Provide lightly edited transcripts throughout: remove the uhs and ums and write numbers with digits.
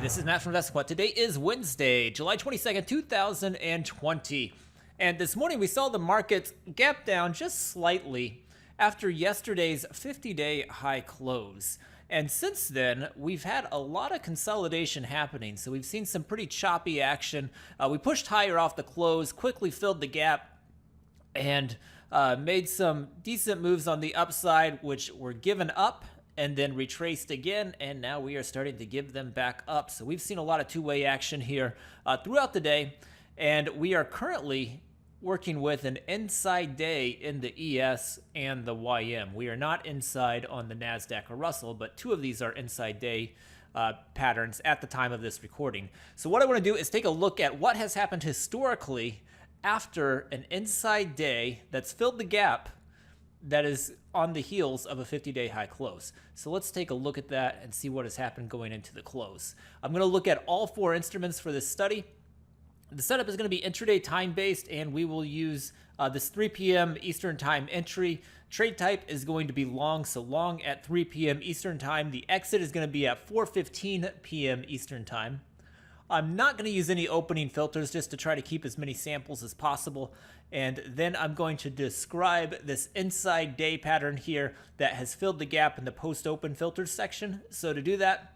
this is Matt from InvestiQuant. Today is Wednesday, July 22nd, 2020. And this morning we saw the market gap down just slightly after yesterday's 50-day high close. And since then, we've had a lot of consolidation happening. So we've seen some pretty choppy action. We pushed higher off the close, quickly filled the gap, and made some decent moves on the upside, which were given up and then retraced again, and now we are starting to give them back up. So we've seen a lot of two-way action here throughout the day, and we are currently working with an inside day in the ES and the YM. We are not inside on the NASDAQ or Russell, but two of these are inside day patterns at the time of this recording. So what I want to do is take a look at what has happened historically after an inside day that's filled the gap that is on the heels of a 50-day high close. So let's take a look at that and see what has happened going into the close. I'm going to look at all four instruments for this study. The setup is going to be intraday time-based, and we will use this 3 p.m. Eastern Time entry. Trade type is going to be long, so long at 3 p.m. Eastern Time. The exit is going to be at 4:15 p.m. Eastern Time. I'm not going to use any opening filters just to try to keep as many samples as possible. And then I'm going to describe this inside day pattern here that has filled the gap in the post-open filters section. So to do that,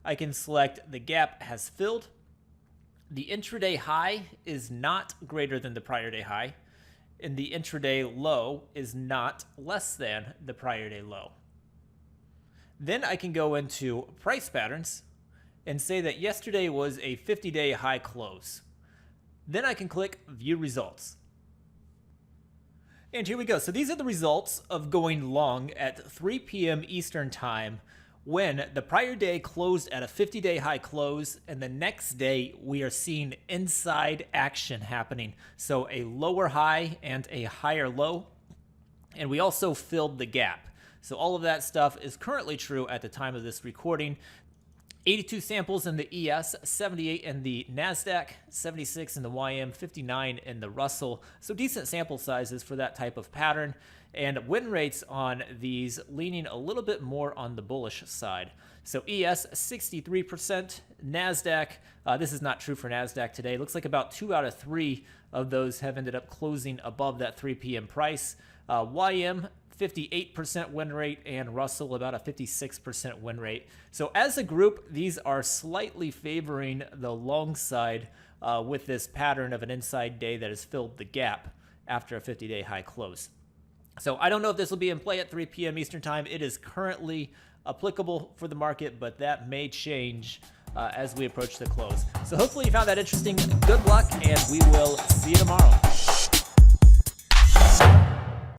I can select the gap has filled. The intraday high is not greater than the prior day high, and the intraday low is not less than the prior day low. Then I can go into price patterns and say that yesterday was a 50-day high close. Then I can click View Results. And here we go. So these are the results of going long at 3 p.m. Eastern Time when the prior day closed at a 50-day high close, and the next day we are seeing inside action happening. So a lower high and a higher low, and we also filled the gap. So all of that stuff is currently true at the time of this recording. 82 samples in the ES, 78 in the NASDAQ, 76 in the YM, 59 in the Russell. So decent sample sizes for that type of pattern. And win rates on these leaning a little bit more on the bullish side. So ES, 63%. NASDAQ, this is not true for NASDAQ today. Looks like about 2 out of 3 of those have ended up closing above that 3 p.m. price. YM, 58% win rate, and Russell about a 56% win rate. So as a group, these are slightly favoring the long side with this pattern of an inside day that has filled the gap after a 50-day high close. So I don't know if this will be in play at 3 p.m. Eastern Time. It is currently applicable for the market, but that may change as we approach the close. So hopefully you found that interesting. Good luck, and we will see you tomorrow.